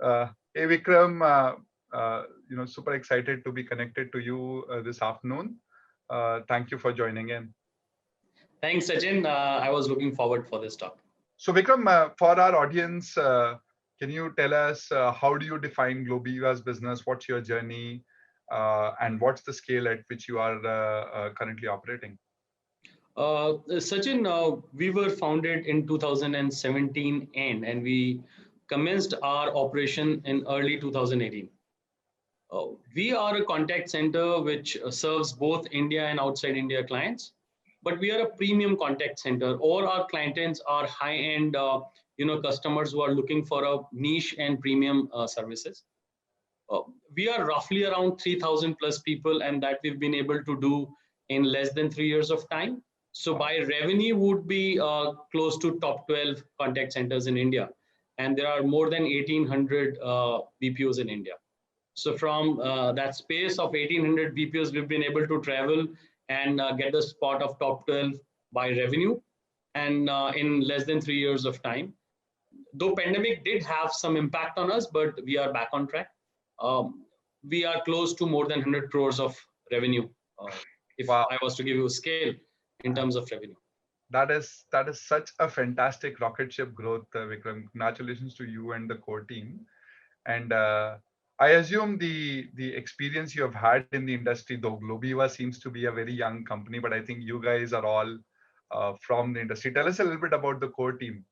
Hey Vikram, super excited to be connected to you this afternoon. Thank you for joining in. Thanks, Sachin. I was looking forward for this talk. So Vikram, for our audience, can you tell us how do you define Globiva's business? What's your journey, and what's the scale at which you are currently operating? Sachin, we were founded in 2017 and we commenced our operation in early 2018. We are a contact center which serves both India and outside India clients, but we are a premium contact center. All our clients are high-end, customers who are looking for a niche and premium services. Uh, we are roughly around 3,000 plus people, and that we've been able to do in less than 3 years of time. So by revenue would be close to top 12 contact centers in India. And there are more than 1,800 BPOs in India. So from that space of 1,800 BPOs, we've been able to travel and get the spot of top 12 by revenue and in less than 3 years of time. Though pandemic did have some impact on us, but we are back on track. We are close to more than 100 crores of revenue. If Wow, I was to give you a scale in terms of revenue. that is such a fantastic rocket ship growth, Vikram. Congratulations to you and the core team. And I assume the experience you have had in the industry, though Globiva seems to be a very young company, but I think you guys are all from the industry. Tell us a little bit about the core team.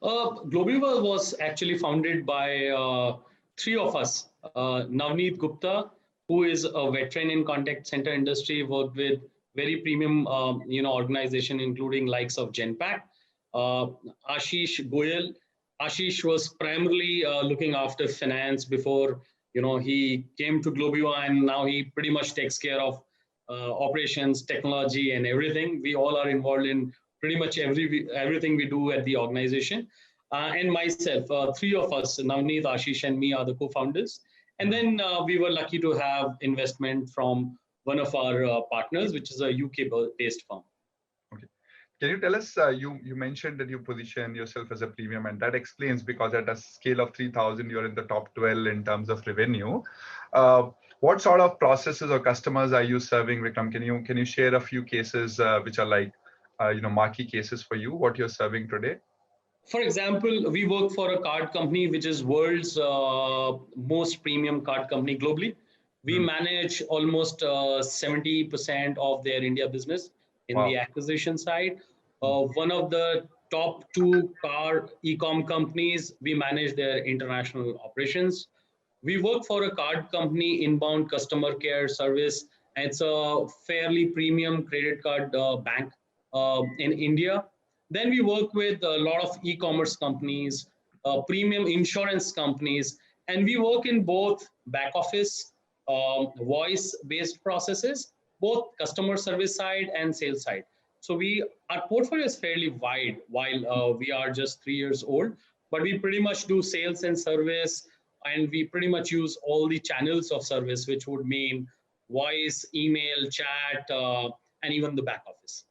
Globiva was actually founded by three of us. Navneet Gupta, who is a veteran in contact center industry, worked with very premium, organization, including likes of Genpact. Uh, Ashish Goyal. Ashish was primarily looking after finance before, he came to Globiva, and now he pretty much takes care of operations, technology, and everything. We all are involved in pretty much everything we do at the organization. And myself, three of us, Navneet, Ashish, and me, are the co-founders. And then we were lucky to have investment from one of our partners, which is a UK-based firm. Okay. Can you tell us, you mentioned that you position yourself as a premium, and that explains because at a scale of 3,000, you're in the top 12 in terms of revenue. What sort of processes or customers are you serving, Vikram? Can you share a few cases which are like, marquee cases for you, what you're serving today? For example, we work for a card company, which is world's most premium card company globally. We Hmm. manage almost 70% of their India business in Wow. the acquisition side. Hmm. One of the top two car e-com companies, we manage their international operations. We work for a card company, inbound customer care service. It's a fairly premium credit card bank in India. Then we work with a lot of e-commerce companies, premium insurance companies, and we work in both back office, voice-based processes, both customer service side and sales side. So our portfolio is fairly wide while we are just 3 years old, but we pretty much do sales and service, and we pretty much use all the channels of service, which would mean voice, email, chat, and even the back office.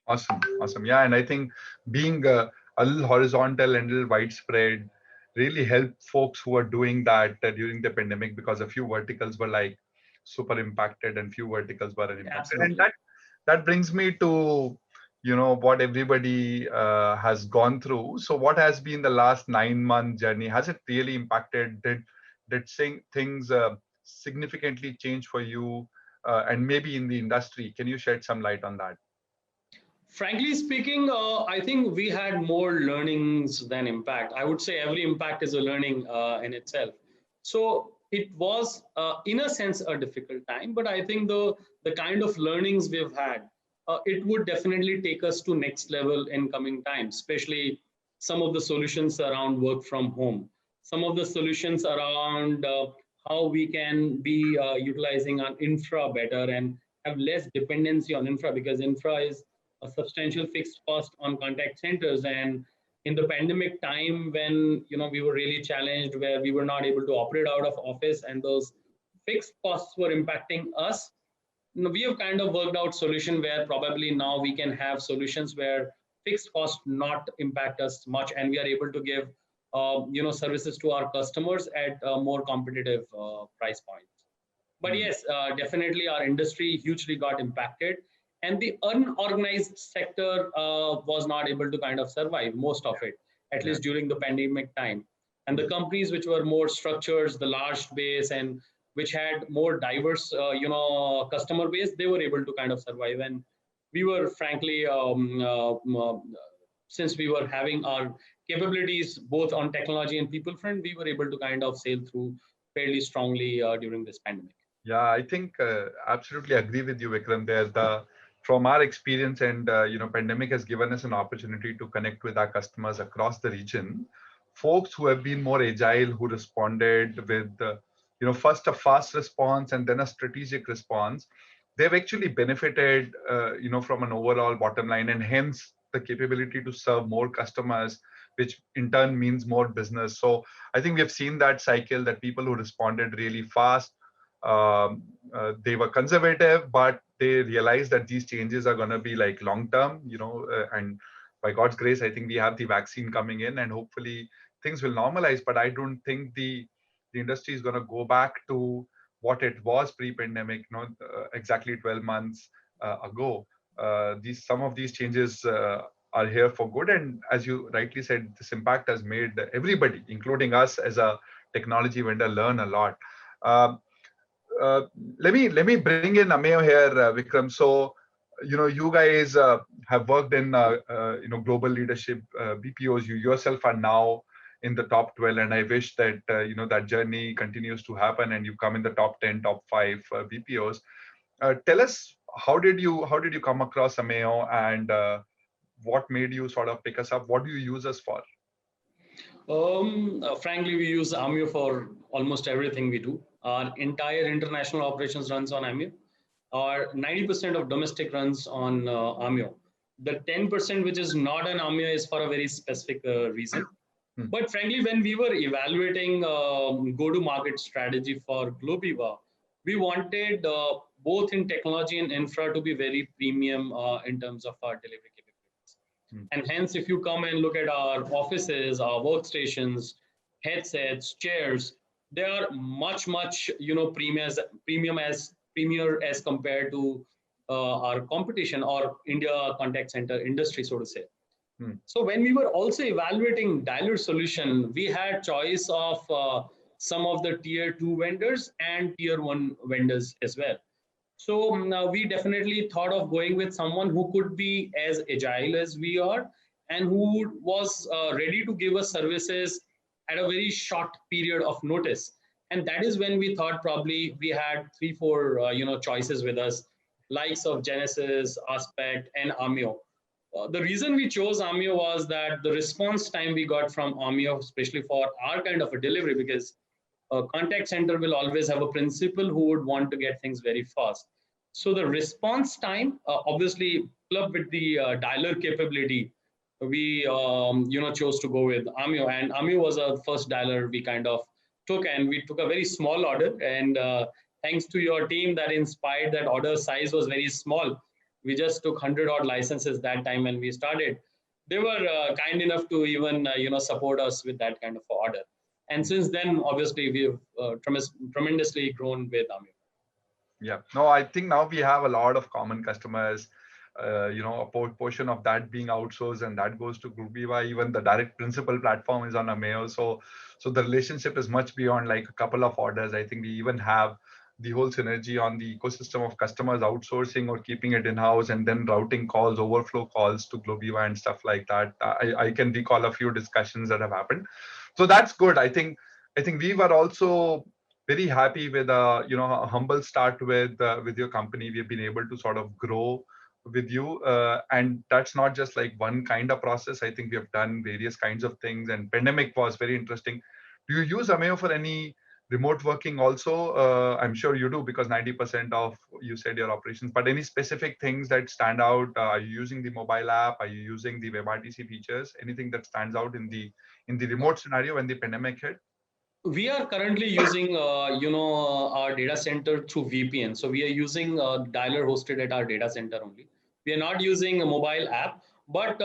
Awesome, awesome. Yeah, and I think being a little horizontal and a little widespread really helped folks who are doing that during the pandemic, because a few verticals were like super impacted and few verticals were unimpacted. And Absolutely. that brings me to what everybody has gone through. So what has been the last 9-month journey? Has it really impacted? Did things significantly change for you, and maybe in the industry? Can you shed some light on that? Frankly speaking, I think we had more learnings than impact. I would say every impact is a learning in itself. So it was, in a sense, a difficult time. But I think the kind of learnings we've had, it would definitely take us to next level in coming times. Especially some of the solutions around work from home, some of the solutions around how we can be utilizing our infra better and have less dependency on infra, because infra is a substantial fixed cost on contact centers. And in the pandemic time, when we were really challenged, where we were not able to operate out of office and those fixed costs were impacting us, we have kind of worked out solution where probably now we can have solutions where fixed costs not impact us much, and we are able to give services to our customers at more competitive price points. But yes, definitely our industry hugely got impacted, and the unorganized sector was not able to kind of survive most of it, at least during the pandemic time. And the companies which were more structured, the large base, and which had more diverse, customer base, they were able to kind of survive. And we were frankly, since we were having our capabilities both on technology and people front, we were able to kind of sail through fairly strongly during this pandemic. Yeah, I think absolutely agree with you, Vikram. There, from our experience, and pandemic has given us an opportunity to connect with our customers across the region. Folks who have been more agile, who responded with, first a fast response and then a strategic response. They've actually benefited, from an overall bottom line, and hence the capability to serve more customers, which in turn means more business. So I think we have seen that cycle, that people who responded really fast, they were conservative, but they realized that these changes are going to be like long term, and by God's grace, I think we have the vaccine coming in, and hopefully things will normalize. But I don't think the industry is going to go back to what it was pre-pandemic, exactly 12 months ago. Some of these changes are here for good, and as you rightly said, this impact has made everybody, including us as a technology vendor, learn a lot. Let me bring in Ameo here, Vikram. So, you guys have worked in global leadership BPOs. You yourself are now in the top 12, and I wish that that journey continues to happen, and you come in the top 10, top 5 BPOs. Tell us, how did you come across Ameo, and what made you sort of pick us up? What do you use us for? Frankly, we use Ameo for almost everything we do. Our entire international operations runs on Ameo. Our 90% of domestic runs on Ameo. The 10% which is not on Ameo is for a very specific reason. But frankly, when we were evaluating go-to-market strategy for Globiva, we wanted both in technology and infra to be very premium in terms of our delivery capabilities. And hence, if you come and look at our offices, our workstations, headsets, chairs, they are much premium as compared to our competition or India contact center industry, so to say. So when we were also evaluating dialer solution, we had choice of some of the tier 2 vendors and tier 1 vendors as well. So now we definitely thought of going with someone who could be as agile as we are, and who was ready to give us services at a very short period of notice. And that is when we thought probably we had 3-4 choices with us, likes of Genesys, Aspect, and Ameo. The reason we chose Ameo was that the response time we got from Ameo, especially for our kind of a delivery, because a contact center will always have a principal who would want to get things very fast. So the response time, obviously clubbed with the dialer capability, we chose to go with Ameo, and Ameo was our first dialer we kind of took, and we took a very small order, and thanks to your team that inspired, that order size was very small. We just took 100 odd licenses that time when we started. They were kind enough to even support us with that kind of order. And since then, obviously, we've tremendously grown with Ameo. Yeah, no, I think now we have a lot of common customers, a portion of that being outsourced, and that goes to Globiva. Even the direct principal platform is on Ameo. So the relationship is much beyond like a couple of orders. I think we even have the whole synergy on the ecosystem of customers outsourcing or keeping it in-house, and then routing calls, overflow calls to Globiva and stuff like that. I can recall a few discussions that have happened. So that's good. I think we were also very happy with a humble start with your company. We've been able to sort of grow with you, and that's not just like one kind of process. I think we have done various kinds of things, and pandemic was very interesting. Do you use Ameo for any remote working also? I'm sure you do, because 90% of, you said, your operations, but any specific things that stand out? Are you using the mobile app? Are you using the WebRTC features? Anything that stands out in the remote scenario when the pandemic hit? We are currently using, our data center through VPN. So we are using dialer hosted at our data center only. We are not using a mobile app, But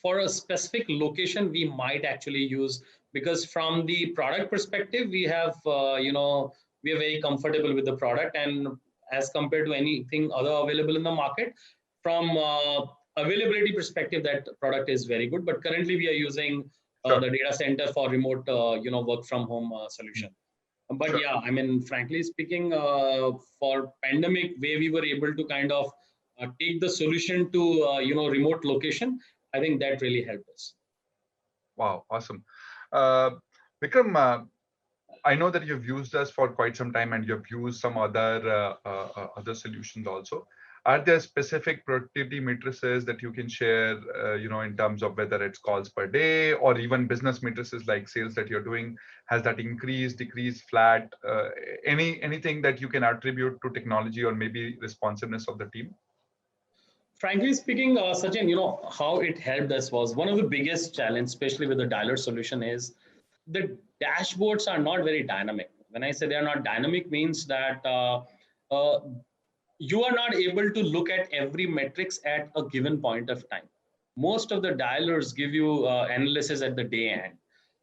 for a specific location, we might actually use, because from the product perspective, we have we are very comfortable with the product, and as compared to anything other available in the market, from availability perspective, that product is very good. But currently, we are using Sure. the data center for remote work from home solution. But Sure. yeah, I mean, frankly speaking, for pandemic, where we were able to kind of take the solution to remote location, I think that really helped us. Wow, awesome. Uh, Vikram, I know that you've used us for quite some time and you've used some other solutions also. Are there specific productivity matrices that you can share, in terms of whether it's calls per day or even business matrices like sales that you're doing? Has that increased, decreased, flat? Anything that you can attribute to technology or maybe responsiveness of the team? Frankly speaking, Sachin, how it helped us was one of the biggest challenge, especially with the dialer solution, is the dashboards are not very dynamic. When I say they are not dynamic, means that uh, you are not able to look at every metrics at a given point of time. Most of the dialers give you analysis at the day end.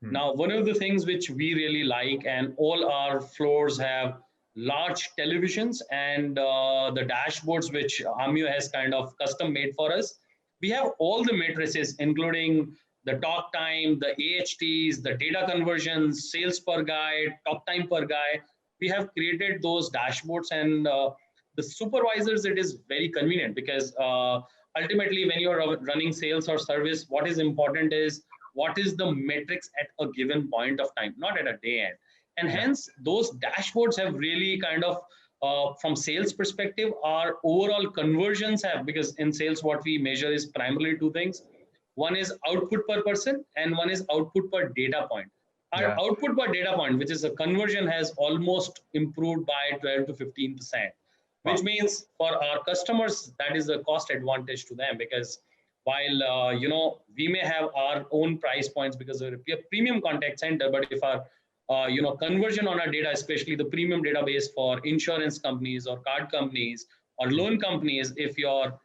Hmm. Now, one of the things which we really like, and all our floors have large televisions and the dashboards which Amio has kind of custom made for us. We have all the matrices, including the talk time, the AHTs, the data conversions, sales per guy, talk time per guy. We have created those dashboards, and the supervisors, it is very convenient, because ultimately when you're running sales or service, what is important is what is the metrics at a given point of time, not at a day end. And Yeah. hence those dashboards have really kind of from sales perspective, our overall conversions have, because in sales what we measure is primarily two things. One is output per person and one is output per data point. Our Yeah. output per data point, which is a conversion, has almost improved by 12 to 15%, which Wow. means for our customers, that is a cost advantage to them, because while we may have our own price points because we're a premium contact center, but if our conversion on our data, especially the premium database for insurance companies or card companies or loan companies, if your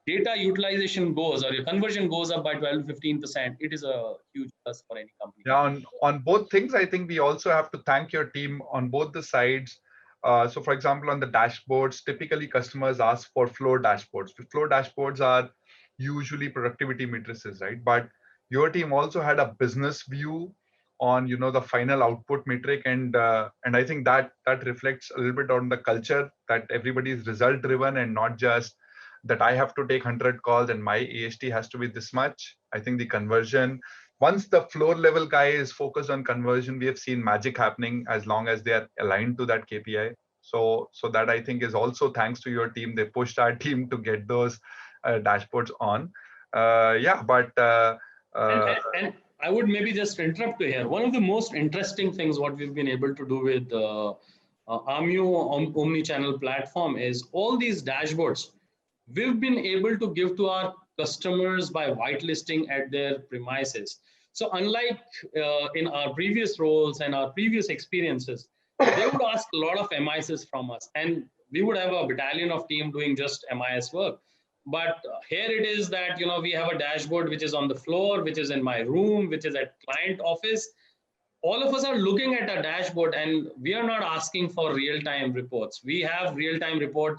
data utilization goes or your conversion goes up by 12 to 15%, it is a huge plus for any company. Yeah, on both things, I think we also have to thank your team on both the sides. So, for example, on the dashboards, typically customers ask for flow dashboards. Flow dashboards are usually productivity matrices, right? But your team also had a business view on, the final output metric, and I think that reflects a little bit on the culture that everybody is result driven and not just that I have to take 100 calls and my AST has to be this much. I think the conversion, once the floor level guy is focused on conversion, we have seen magic happening as long as they are aligned to that KPI. So that I think is also thanks to your team. They pushed our team to get those dashboards on. Yeah, but And I would maybe just interrupt you here. One of the most interesting things what we've been able to do with Amio omni-channel platform is all these dashboards we've been able to give to our customers by whitelisting at their premises. So unlike in our previous roles and our previous experiences, they would ask a lot of MISs from us, and we would have a battalion of team doing just MIS work. But here it is that we have a dashboard which is on the floor, which is in my room, which is at client office. All of us are looking at a dashboard, and we are not asking for real-time reports. We have real-time report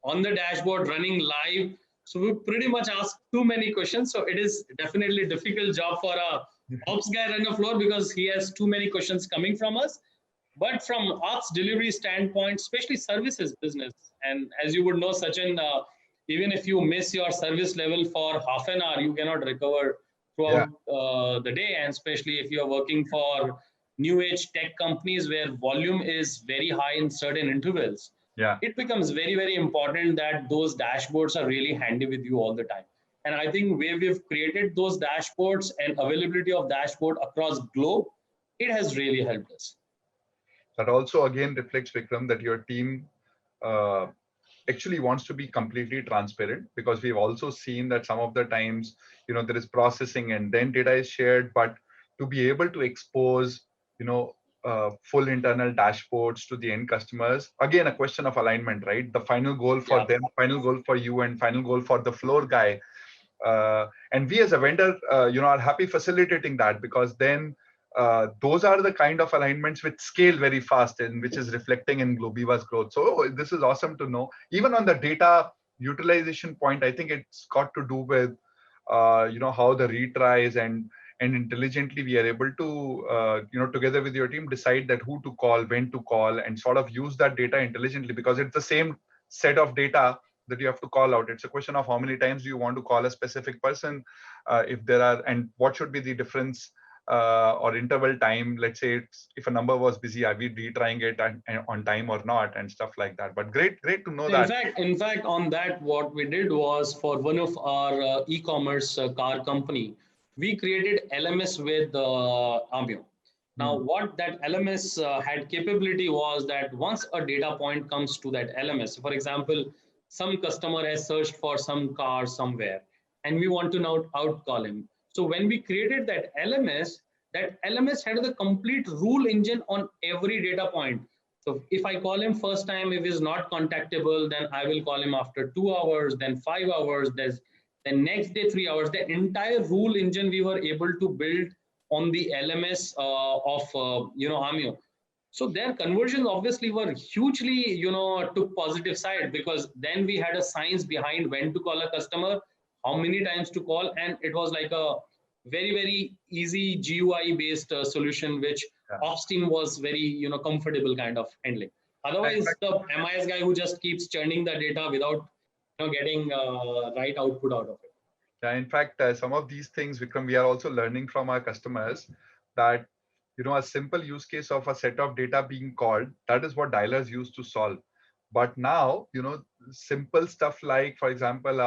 on the dashboard running live. So we pretty much ask too many questions. So it is definitely a difficult job for a ops guy on the floor, because he has too many questions coming from us. But from ops delivery standpoint, especially services business, and as you would know, Sachin, even if you miss your service level for half an hour, you cannot recover yeah, throughout the day. And especially if you're working for new age tech companies where volume is very high in certain intervals, yeah. it becomes very, very important that those dashboards are really handy with you all the time. And I think where we've created those dashboards and availability of dashboard across globe, it has really helped us. That also again reflects, Vikram, that your team uh, actually wants to be completely transparent, because we've also seen that some of the times, there is processing and then data is shared, but to be able to expose, full internal dashboards to the end customers. Again, a question of alignment, right? The final goal for Yeah. them, final goal for you, and final goal for the floor guy. And we as a vendor, are happy facilitating that, because then those are the kind of alignments which scale very fast and which is reflecting in Globiva's growth. So this is awesome to know. Even on the data utilization point, I think it's got to do with how the retries and intelligently we are able to together with your team decide that who to call, when to call, and sort of use that data intelligently, because it's the same set of data that you have to call out. It's a question of how many times do you want to call a specific person, if there are, and what should be the difference or interval time. Let's say if a number was busy, are we retrying it on time or not, and stuff like that. But great to know that. In fact, on that, what we did was, for one of our e-commerce car company, we created LMS with Amio. Now, what that LMS had capability was that once a data point comes to that LMS, for example, some customer has searched for some car somewhere, and we want to now out-call him. So when we created that LMS had the complete rule engine on every data point. So if I call him first time, if he's not contactable, then I will call him after 2 hours, then 5 hours, then next day 3 hours. The entire rule engine we were able to build on the LMS of Amio. So their conversions obviously were hugely took positive side, because then we had a science behind when to call a customer, how many times to call, and it was like a very easy GUI based solution, which ops team was very comfortable kind of handling. Otherwise, the MIS guy who just keeps churning the data without getting right output out of it. Yeah, in fact, some of these things, Vikram, we are also learning from our customers that a simple use case of a set of data being called, that is what dialers used to solve. But now, simple stuff like, for example,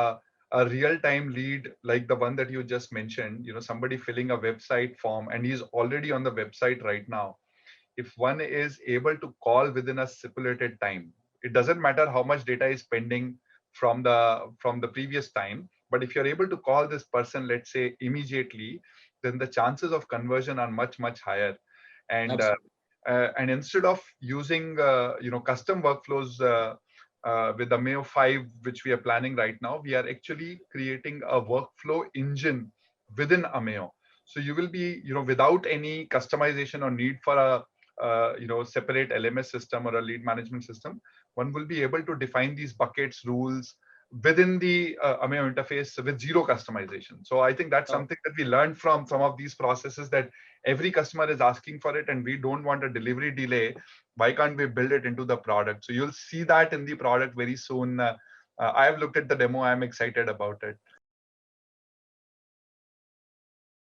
a real-time lead like the one that you just mentioned, somebody filling a website form and he's already on the website right now. If one is able to call within a stipulated time, it doesn't matter how much data is pending from the previous time, but if you're able to call this person, let's say immediately, then the chances of conversion are much higher. And instead of using custom workflows with the Ameo 5, which we are planning right now, we are actually creating a workflow engine within Ameo. So you will be, without any customization or need for a separate LMS system or a lead management system, one will be able to define these buckets, rules within the Ameo interface with zero customization. So I think that's something that we learned from some of these processes, that every customer is asking for it and we don't want a delivery delay. Why can't we build it into the product? So you'll see that in the product very soon. I have looked at the demo. I'm excited about it.